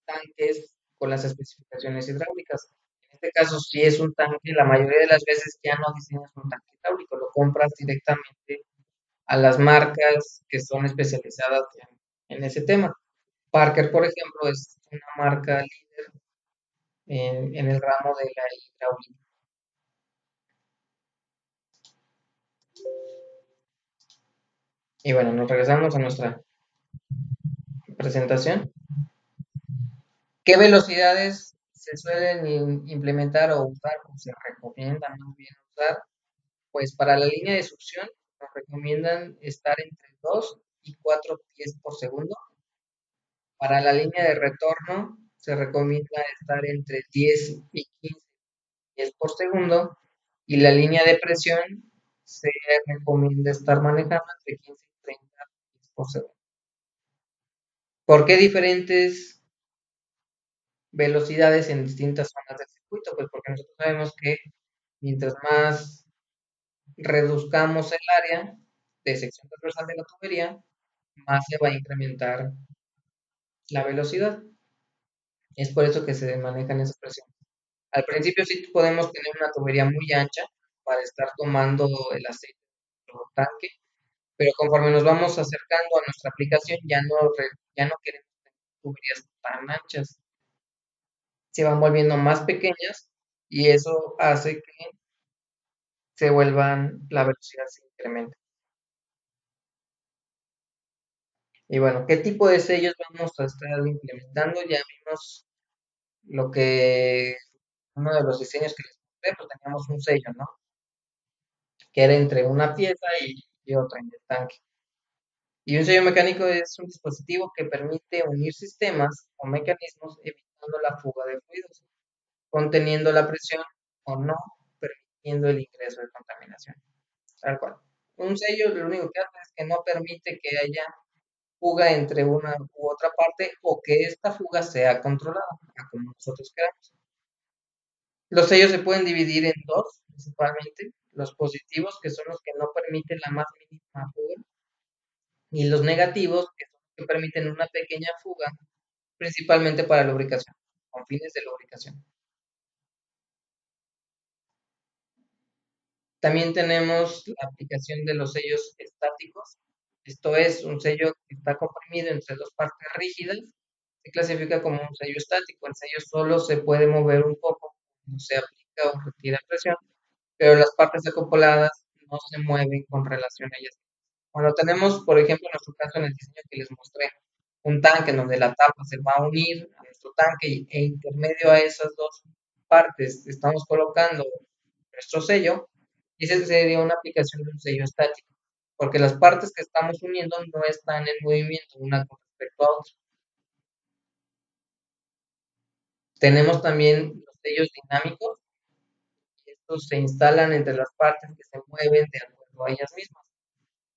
tanques con las especificaciones hidráulicas. En este caso, si es un tanque, la mayoría de las veces ya no diseñas un tanque hidráulico, lo compras directamente a las marcas que son especializadas en ese tema. Parker, por ejemplo, es una marca líder en el ramo de la hidráulica. Y bueno, nos regresamos a nuestra presentación. ¿Qué velocidades se suelen implementar o usar o se recomiendan más bien usar? Pues para la línea de succión nos recomiendan estar entre 2 y 4 pies por segundo. Para la línea de retorno se recomienda estar entre 10 y 15 pies por segundo. Y la línea de presión se recomienda estar manejando entre 15 y 30 pies por segundo. ¿Por qué diferentes velocidades en distintas zonas del circuito? Pues porque nosotros sabemos que mientras más reduzcamos el área de sección transversal de la tubería, más se va a incrementar la velocidad. Es por eso que se manejan esas presiones. Al principio sí podemos tener una tubería muy ancha para estar tomando el aceite del tanque, pero conforme nos vamos acercando a nuestra aplicación ya no queremos tener tuberías tan anchas, se van volviendo más pequeñas y eso hace que se vuelvan, la velocidad se incremente. Y bueno, ¿qué tipo de sellos vamos a estar implementando? Ya vimos lo que, uno de los diseños que les mostré, pues teníamos un sello, ¿no? Que era entre una pieza y otra en el tanque. Y un sello mecánico es un dispositivo que permite unir sistemas o mecanismos evitando la fuga de fluidos, conteniendo la presión o no permitiendo el ingreso de contaminación. Tal cual. Un sello lo único que hace es que no permite que haya fuga entre una u otra parte o que esta fuga sea controlada, como nosotros queramos. Los sellos se pueden dividir en dos, principalmente, los positivos, que son los que no permiten la más mínima fuga, y los negativos, que son los que permiten una pequeña fuga, principalmente para lubricación, con fines de lubricación. También tenemos la aplicación de los sellos estáticos. Esto es un sello que está comprimido entre dos partes rígidas. Se clasifica como un sello estático. El sello solo se puede mover un poco, no se aplica o retira presión, pero las partes acopladas no se mueven con relación a ellas. Cuando tenemos, por ejemplo, en nuestro caso, en el diseño que les mostré, un tanque en donde la tapa se va a unir a nuestro tanque e intermedio a esas dos partes estamos colocando nuestro sello, y esa sería una aplicación de un sello estático, porque las partes que estamos uniendo no están en movimiento una con respecto a otra. Tenemos también los sellos dinámicos, y estos se instalan entre las partes que se mueven de acuerdo a ellas mismas.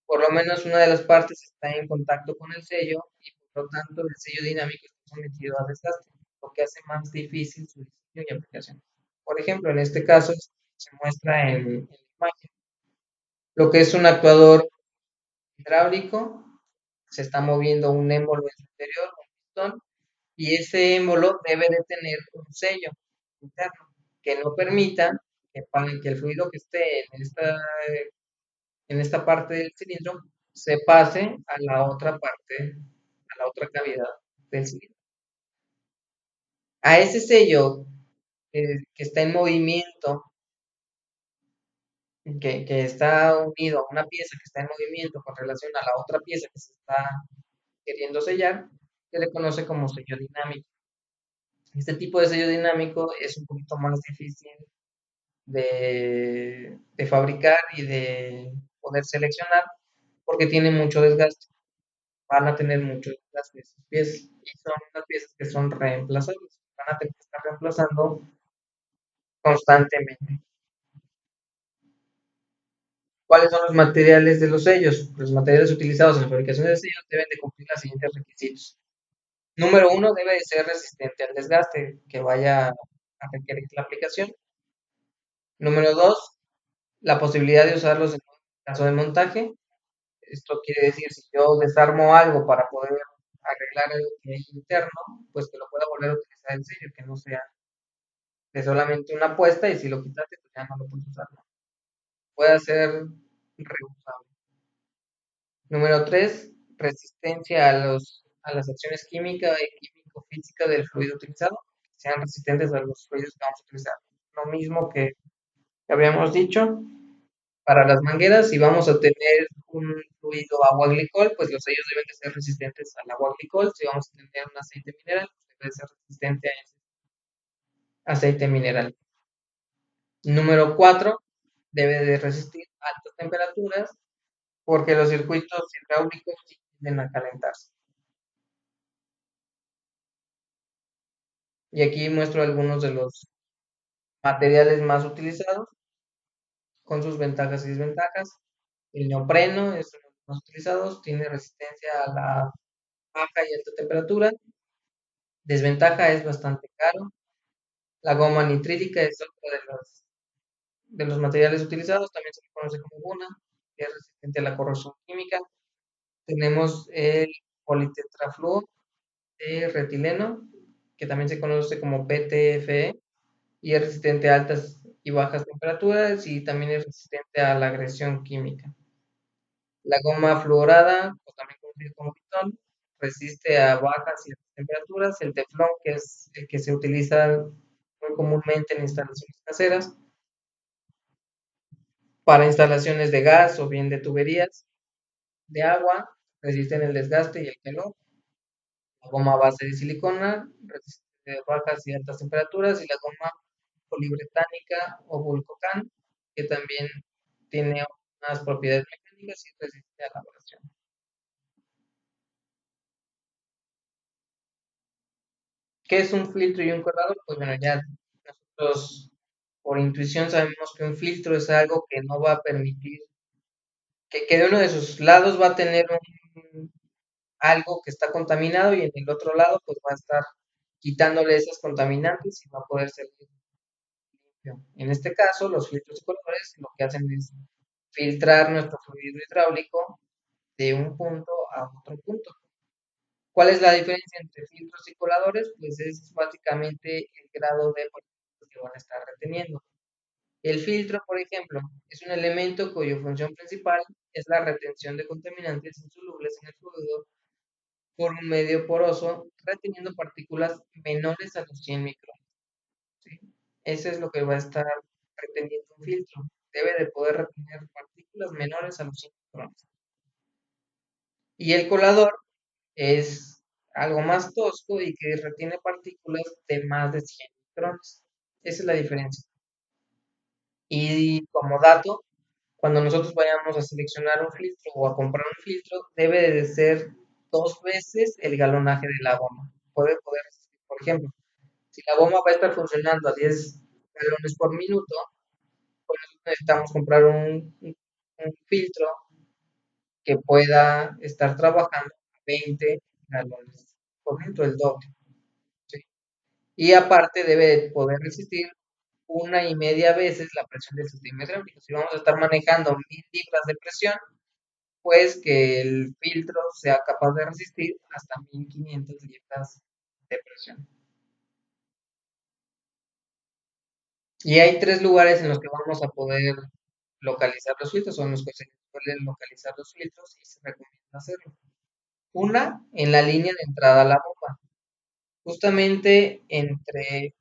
Por lo menos una de las partes está en contacto con el sello y por lo tanto el sello dinámico está sometido a desgaste, lo que hace más difícil su diseño y aplicación. Por ejemplo, en este caso se muestra en la imagen lo que es un actuador hidráulico, se está moviendo un émbolo en su interior, un pistón, y ese émbolo debe de tener un sello interno que no permita que el fluido que esté en esta parte del cilindro se pase a la otra parte, a la otra cavidad del cilindro. A ese sello que está en movimiento, que está unido a una pieza que está en movimiento con relación a la otra pieza que se está queriendo sellar, se le conoce como sello dinámico. Este tipo de sello dinámico es un poquito más difícil de fabricar y de poder seleccionar porque tiene mucho desgaste. Van a tener mucho desgaste esas piezas y son unas piezas que son reemplazables. Van a tener que estar reemplazando constantemente. ¿Cuáles son los materiales de los sellos? Los materiales utilizados en la fabricación de sellos deben de cumplir los siguientes requisitos. Número uno, debe de ser resistente al desgaste que vaya a requerir la aplicación. Número dos, la posibilidad de usarlos en caso de montaje. Esto quiere decir, si yo desarmo algo para poder arreglar algo que hay interno, pues que lo pueda volver a utilizar en serio, que no sea de solamente una puesta y si lo quitaste, pues ya no lo puedes usar, ¿no? Puede ser reusable. Número tres, resistencia a las acciones químicas y químico-físicas del fluido utilizado, que sean resistentes a los fluidos que vamos a utilizar. Lo mismo que habíamos dicho, para las mangueras, si vamos a tener un fluido agua-glicol, pues los sellos deben de ser resistentes al agua-glicol. Si vamos a tener un aceite mineral, pues debe ser resistente a ese aceite mineral. Número 4, debe de resistir altas temperaturas porque los circuitos hidráulicos tienden a calentarse. Y aquí muestro algunos de los materiales más utilizados con sus ventajas y desventajas. El neopreno es uno de los más utilizados, tiene resistencia a la baja y alta temperatura. Desventaja, es bastante caro. La goma nitrílica es otro de los materiales utilizados, también se le conoce como guna, que es resistente a la corrosión química. Tenemos el politetrafluo de retileno, que también se conoce como PTFE, y es resistente a altas y bajas temperaturas y también es resistente a la agresión química. La goma fluorada, o también conocida como pitón, resiste a bajas y altas temperaturas. El teflón, que es el que se utiliza muy comúnmente en instalaciones caseras, para instalaciones de gas o bien de tuberías de agua, resisten el desgaste y el calor. La goma base de silicona resiste a bajas y altas temperaturas y la goma poliuretánica o Vulcocan, que también tiene unas propiedades mecánicas y resiste a la abrasión. ¿Qué es un filtro y un colador? Pues bueno, ya nosotros por intuición sabemos que un filtro es algo que no va a permitir que de uno de sus lados va a tener algo que está contaminado y en el otro lado pues va a estar quitándole esas contaminantes y va a poder ser limpio. En este caso, los filtros y coladores lo que hacen es filtrar nuestro fluido hidráulico de un punto a otro punto. ¿Cuál es la diferencia entre filtros y coladores? Pues es básicamente el grado de partículas que van a estar reteniendo. El filtro, por ejemplo, es un elemento cuya función principal es la retención de contaminantes insolubles en el fluido por un medio poroso, reteniendo partículas menores a los 100 micrones. ¿Sí? Eso es lo que va a estar reteniendo un filtro. Debe de poder retener partículas menores a los 100 micrones. Y el colador es algo más tosco y que retiene partículas de más de 100 micrones. Esa es la diferencia. Y como dato, cuando nosotros vayamos a seleccionar un filtro o a comprar un filtro, debe de ser 2 veces el galonaje de la goma. Poder, por ejemplo, si la goma va a estar funcionando a 10 galones por minuto, pues nosotros necesitamos comprar un filtro que pueda estar trabajando a 20 galones por minuto, el doble. ¿Sí? Y aparte debe de poder resistir 1,5 veces la presión del sistema hidráulico. Si vamos a estar manejando 1000 libras de presión, pues que el filtro sea capaz de resistir hasta 1500 libras de presión. Y hay 3 lugares en los que vamos a poder localizar los filtros, o en los que se suelen localizar los filtros y se recomienda hacerlo. Una, en la línea de entrada a la bomba. Justamente entre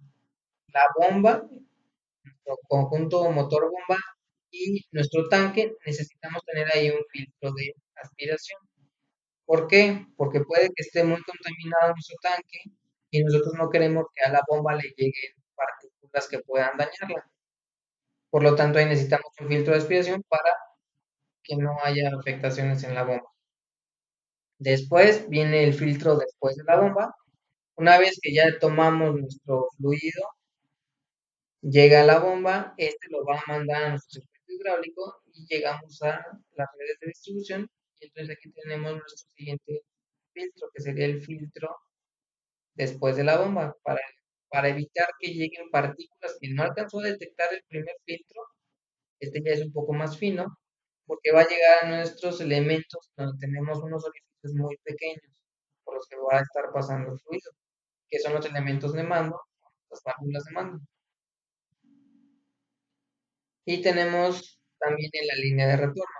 la bomba, nuestro conjunto motor-bomba y nuestro tanque, necesitamos tener ahí un filtro de aspiración. ¿Por qué? Porque puede que esté muy contaminado nuestro tanque y nosotros no queremos que a la bomba le lleguen partículas que puedan dañarla. Por lo tanto, ahí necesitamos un filtro de aspiración para que no haya afectaciones en la bomba. Después viene el filtro después de la bomba. Una vez que ya tomamos nuestro fluido, llega a la bomba, este lo va a mandar a nuestro circuito hidráulico y llegamos a las redes de distribución. Y entonces aquí tenemos nuestro siguiente filtro, que sería el filtro después de la bomba, para evitar que lleguen partículas que no alcanzó a detectar el primer filtro. Este ya es un poco más fino, porque va a llegar a nuestros elementos donde tenemos unos orificios muy pequeños por los que va a estar pasando el fluido, que son los elementos de mando, las válvulas de mando. Y tenemos también en la línea de retorno.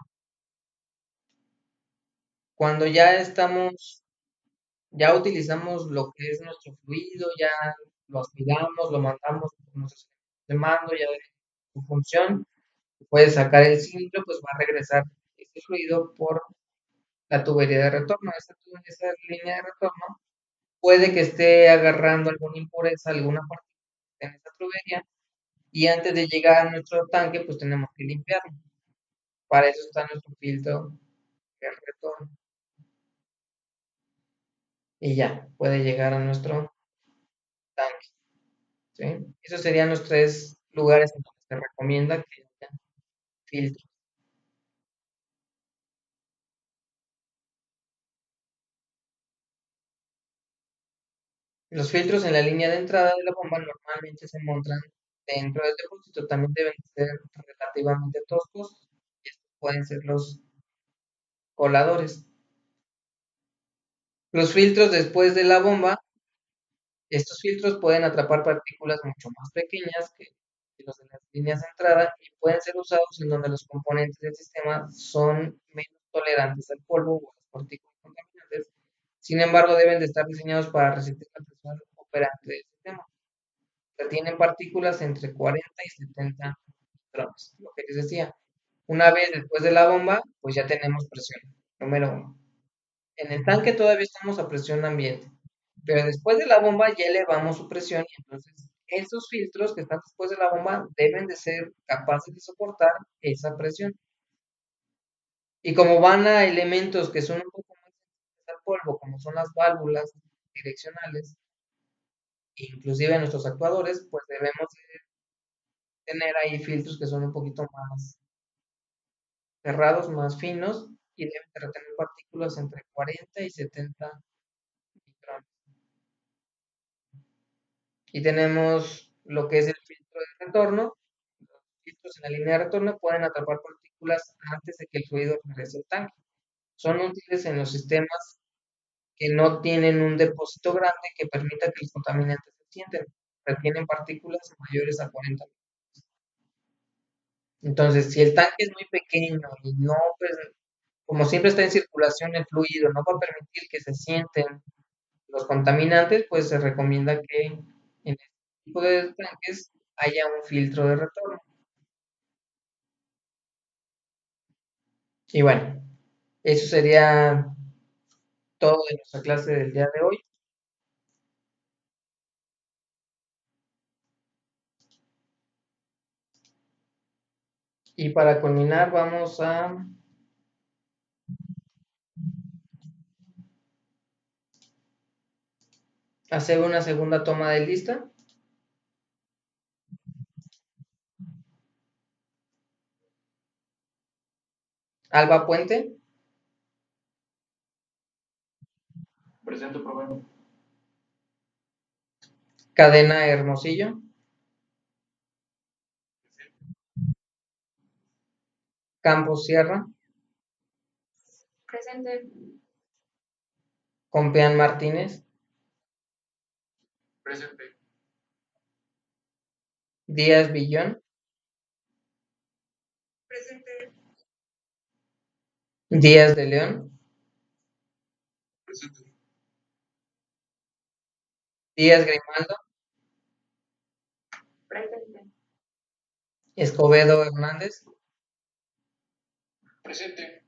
Cuando ya utilizamos lo que es nuestro fluido, ya lo aspiramos, lo mandamos por nuestros elementos de mando, ya de su función, puede sacar el cilindro, pues va a regresar este fluido por la tubería de retorno. Esa línea de retorno puede que esté agarrando alguna impureza, alguna parte en esta tubería, y antes de llegar a nuestro tanque, pues tenemos que limpiarlo. Para eso está nuestro filtro de retorno. Y ya, puede llegar a nuestro tanque. ¿Sí? Esos serían los tres lugares en donde se recomienda que haya filtros. Los filtros en la línea de entrada de la bomba normalmente se montan dentro del depósito. También deben ser relativamente toscos. Y estos pueden ser los coladores. Los filtros después de la bomba, estos filtros pueden atrapar partículas mucho más pequeñas que los de las líneas de entrada y pueden ser usados en donde los componentes del sistema son menos tolerantes al polvo o a las partículas contaminantes. Sin embargo, deben de estar diseñados para resistir la presión operante del sistema. Retienen partículas entre 40 y 70 micrones. Lo que les decía, una vez después de la bomba, pues ya tenemos presión. Número uno. En el tanque todavía estamos a presión ambiente, pero después de la bomba ya elevamos su presión y entonces esos filtros que están después de la bomba deben de ser capaces de soportar esa presión. Y como van a elementos que son un poco más sensibles al polvo, como son las válvulas direccionales, inclusive nuestros actuadores, pues debemos de tener ahí filtros que son un poquito más cerrados, más finos y deben de retener partículas entre 40 y 70 micrones. Y tenemos lo que es el filtro de retorno. Los filtros en la línea de retorno pueden atrapar partículas antes de que el fluido regrese al tanque. Son útiles en los sistemas que no tienen un depósito grande que permita que los contaminantes se sienten. Retienen partículas mayores a 40. Entonces, si el tanque es muy pequeño y no, pues, como siempre está en circulación el fluido, no va a permitir que se sienten los contaminantes, pues se recomienda que en este tipo de tanques haya un filtro de retorno. Y bueno, eso sería todo de nuestra clase del día de hoy. Y para culminar, vamos a hacer una segunda toma de lista. Alba Puente, Presente, profe. Cadena Hermosillo, Campos Sierra, Presente. Compeán Martínez, Presente. Díaz Villón, Presente. Díaz de León, Presente. Díaz Grimaldo, Presente. Escobedo Hernández, Presente.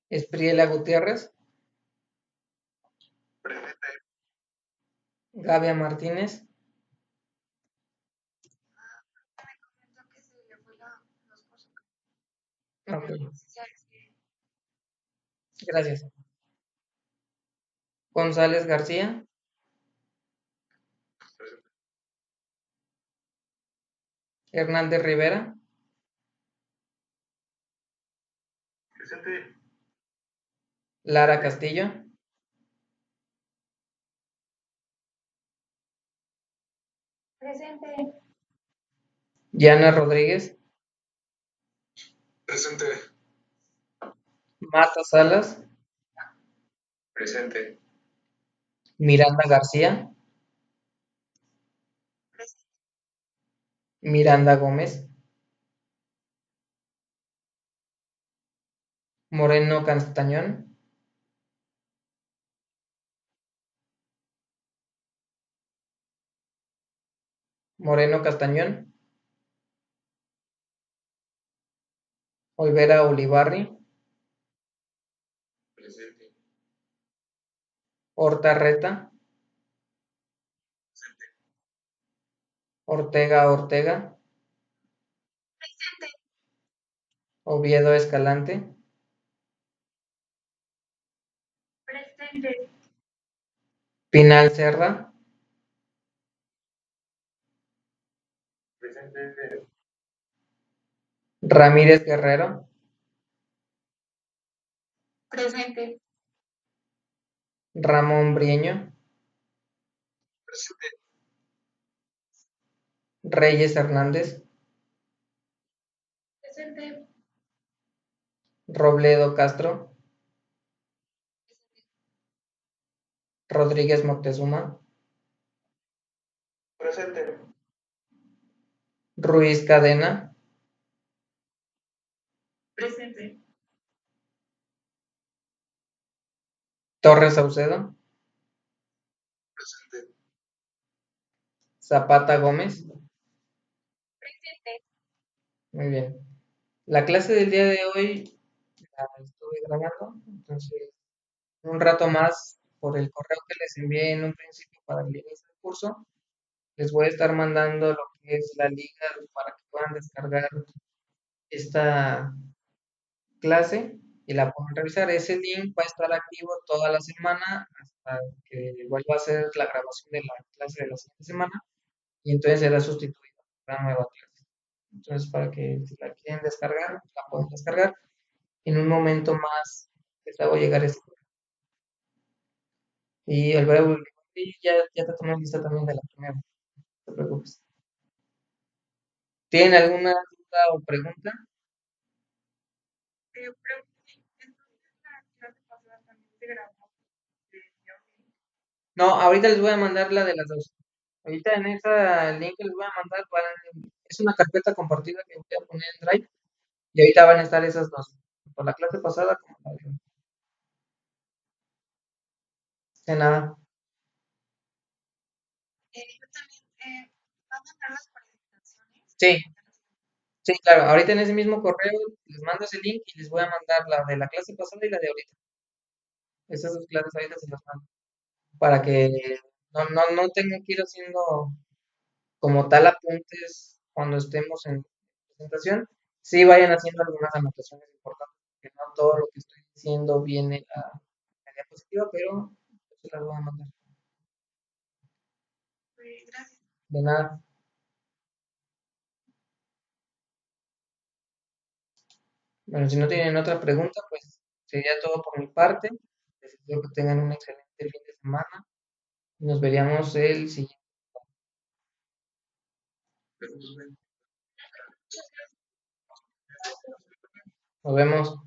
Espriela Gutiérrez, Presente. Gavia Martínez. Comentó que se le fue los cursos. Ok, gracias. González García, Presente. Hernández Rivera, Presente. Lara Castillo, Presente. Diana Rodríguez, Presente. Marta Salas, Presente. Miranda García, Presente. Miranda Gómez, Moreno Castañón, Moreno Castañón, Olvera Ulibarri, Presente. Horta Reta, Ortega Ortega, Presente. Oviedo Escalante, Presente. Pinal Serra, Presente. Ramírez Guerrero, Presente. Ramón Brieño, Presente. Reyes Hernández, Presente. Robledo Castro, Rodríguez Moctezuma, Presente. Ruiz Cadena, Presente. Torres Saucedo, Presente. Zapata Gómez. Presente. Muy bien. La clase del día de hoy la estuve grabando, entonces un rato más por el correo que les envié en un principio para el inicio del curso, les voy a estar mandando lo que es la liga para que puedan descargar esta clase y la puedan revisar. Ese link va a estar activo toda la semana hasta que vuelva a hacer la grabación de la clase de la siguiente semana y entonces será sustituido por una nueva clase. Entonces, para que si la quieren descargar, la pueden descargar. En un momento más les hago llegar este. Y el verbo y ya te tomé lista también de la primera, no te preocupes. ¿Tienen alguna duda o pregunta? Pero, entonces la clase pasada también se grabó. No, ahorita les voy a mandar la de las dos. Ahorita en esa link que les voy a mandar, es una carpeta compartida que voy a poner en Drive y ahorita van a estar esas dos, tanto la clase pasada como la de hoy. De nada. Yo también, ¿van a mandar las presentaciones? Sí, sí, claro. Ahorita en ese mismo correo les mando ese link y les voy a mandar la de la clase pasada y la de ahorita. Esas dos clases ahorita se las mando. Para que no tengan que ir haciendo como tal apuntes cuando estemos en presentación. Sí vayan haciendo algunas anotaciones importantes, que no todo lo que estoy diciendo viene a la diapositiva, pero yo se las voy a mandar. Gracias. De nada. Bueno, si no tienen otra pregunta, pues sería todo por mi parte. Les deseo que tengan un excelente fin de semana. Nos veríamos el siguiente. Nos vemos.